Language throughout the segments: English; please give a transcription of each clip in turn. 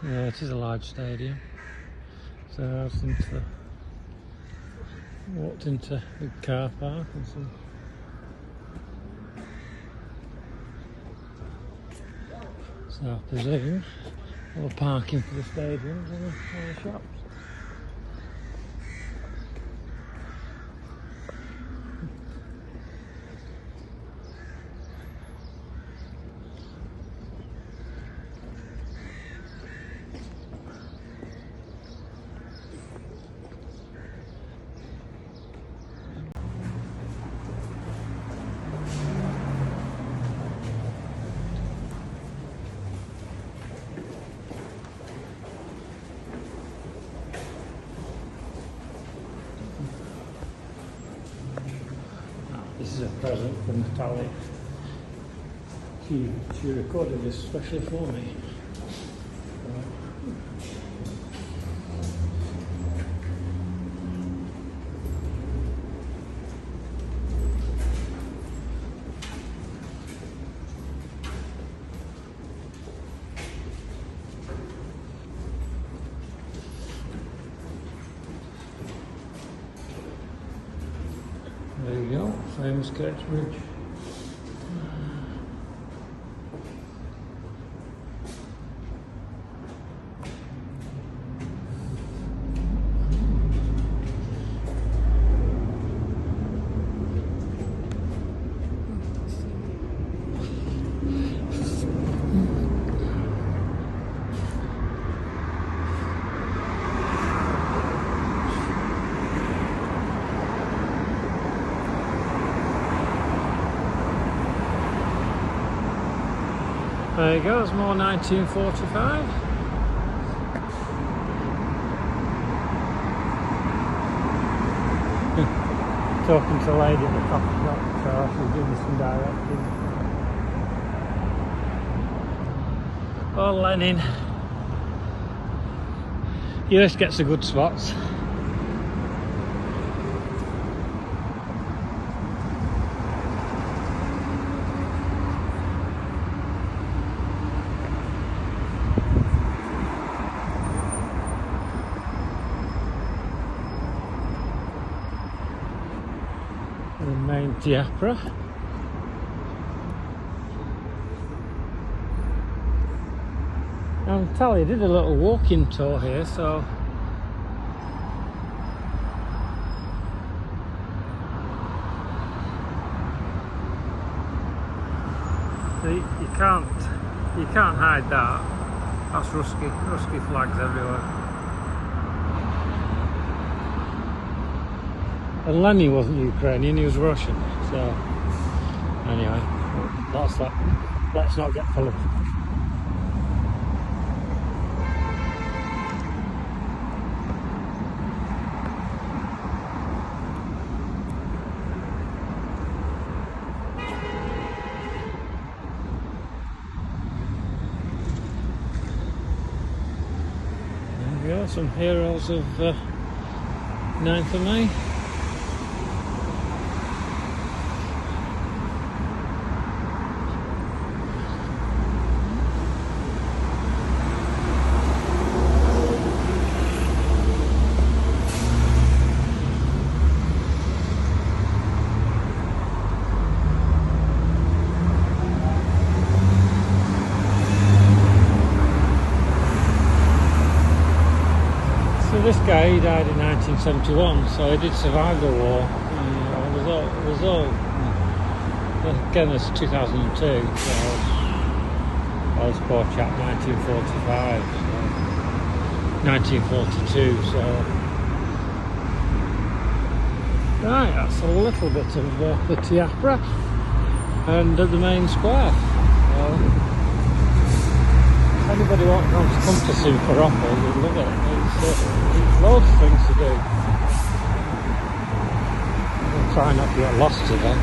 Yeah, it is a large stadium. So I walked into the car park and some. So I presume all the parking for the stadiums and all the shops. This is a present from Natalia. She recorded this especially for me. There you go, famous Kirch Bridge. There you go, it's more 1945. Talking to a lady at the coffee shop, so she's giving me some directions. Oh, Lenin. US gets the good spots. The main Diapra. I'm telling you, I did a little walking tour here, so you can't hide that. That's Rusky flags everywhere. And Lenny wasn't Ukrainian, he was Russian. So, anyway, let's not get political. There we go, some heroes of 9th of May. This guy, he died in 1971, so he did survive the war. It was all again, it's 2002, so I was poor chap, 1945, so 1942, so right, that's a little bit of the Diapra and the main square. If anybody wants to come to Simferopol, you'd love it. It's loads of things to do. I'll try not to get lost today.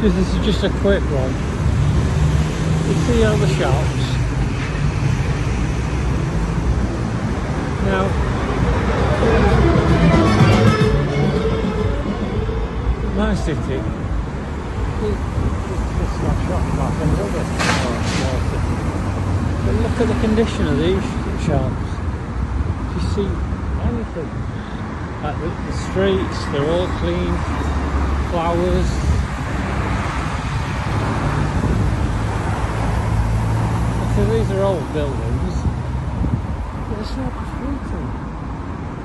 This is just a quick one. You see all the shops. Now, my city, it's not shops like any other small city. But look at the condition of these shops. You see anything? Like the streets, they're all clean, flowers. So these are old buildings, but they're so graffiti.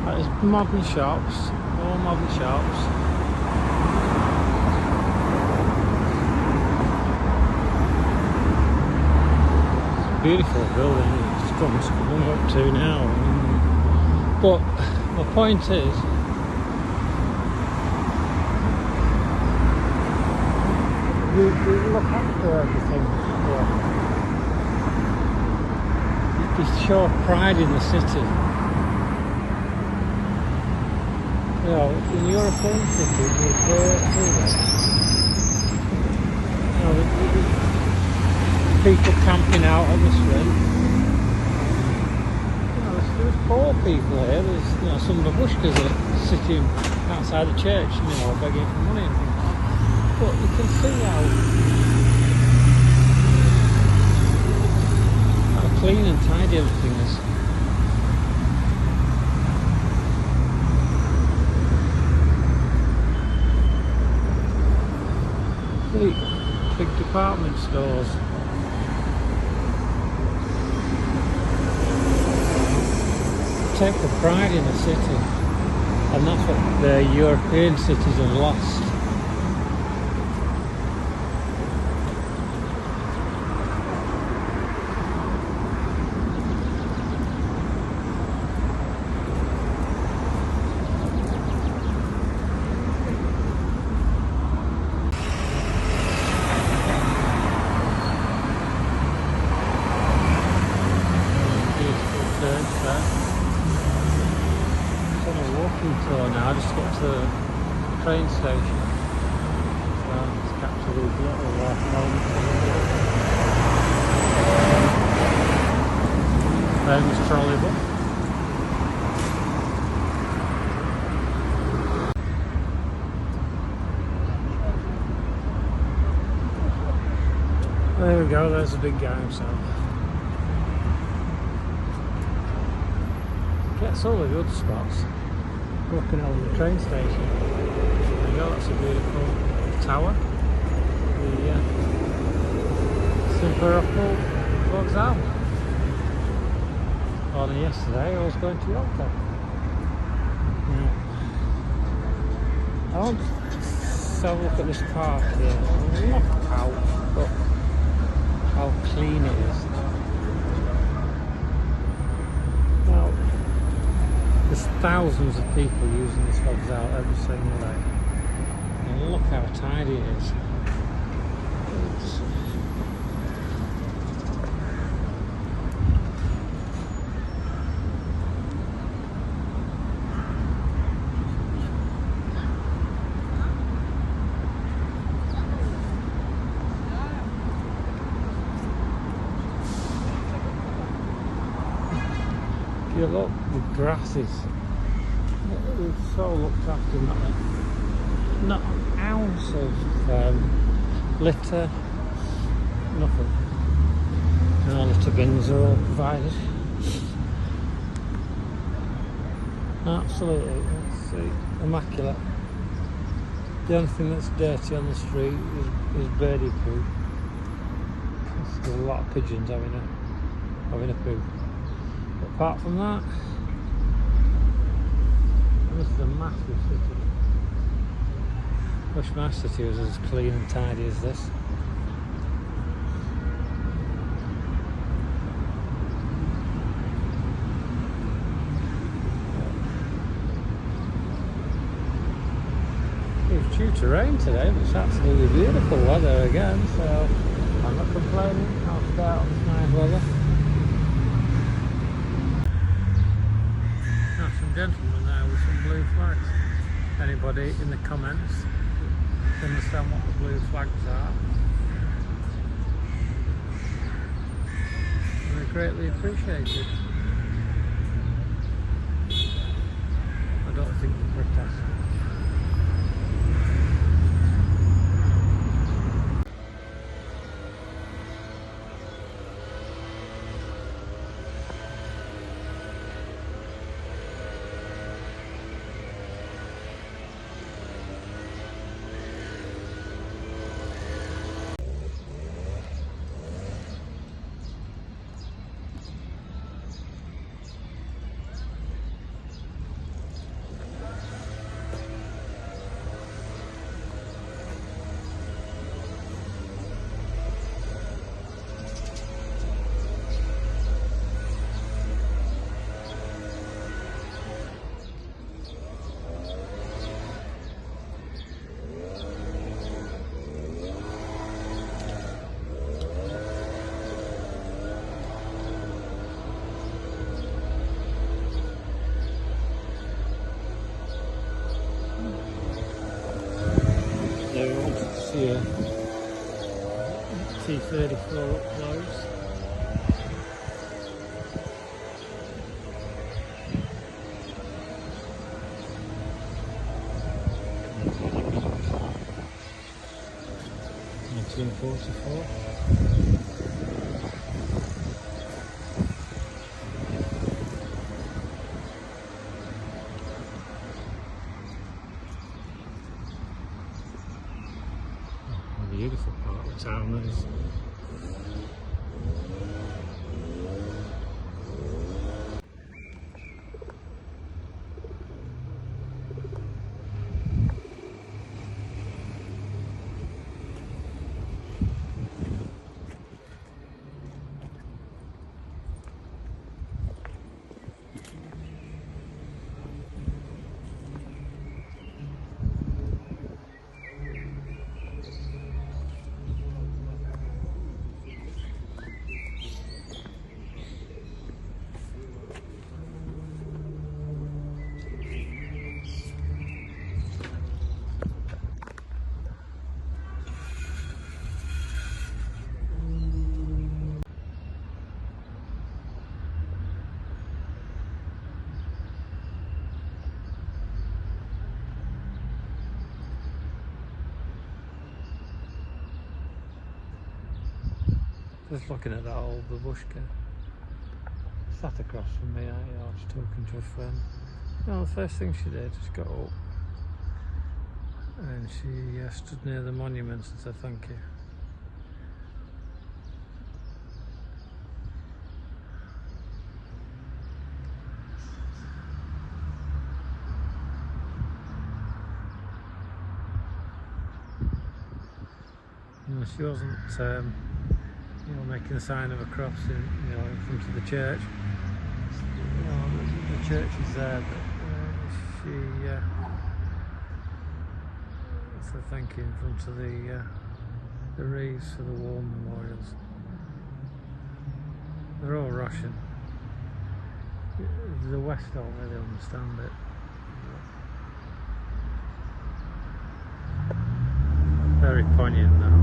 Like there's modern shops, all modern shops. It's a beautiful building, it's coming up to now. But my point is, you look after everything. You show pride in the city. You know, in European cities, you go through that. You know, people camping out on the street. You know, there's poor people here. There's, you know, some babushkas are sitting outside the church, you know, begging for money and things. But you can see how clean and tidy everything is. Big department stores. Take the pride in the city, and that's what the European cities have lost. Tour now, just to get to the train station. So let's capture these little moments. Famous trolley bus. There we go, there's the big guy himself. Gets all the good spots. Looking over the train station. There you go, that's a beautiful tower. The Simferopol vokzal. Only yesterday I was going to Yalta. I want to have a look at this park here. Not out, but how clean it is. There's thousands of people using this vokzal every single day. And look how tidy it is. If you look, the grasses. It's so looked after, not an ounce of litter, nothing. And all litter bins are all provided. Absolutely, it's immaculate. The only thing that's dirty on the street is birdie poo. There's a lot of pigeons having a poo. But apart from that, this is a massive city. Wish my city was as clean and tidy as this. It's due to rain today, but it's absolutely beautiful weather again, so I'm not complaining. I'll start on this nice weather. Now some gentlemen there with some blue flags. Anybody in the comments to understand what the blue flags are. They're greatly appreciated. I don't think they're protesting. They wanted to see a T-34 up close. (1944). Beautiful part of town that is. Just looking at that old babushka sat across from me, I was talking to a friend. You know, the first thing she did, she got up and she stood near the monument and said thank you. You know, she wasn't you know, making a sign of a cross in, you know, in front of the church. You know, the church is there, but she said thank you in front of the wreaths for the war memorials. They're all Russian. The West don't really understand it. Very poignant now.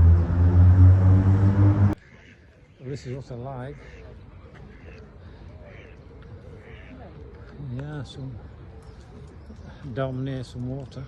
This is what I like. Yeah, some down near some water.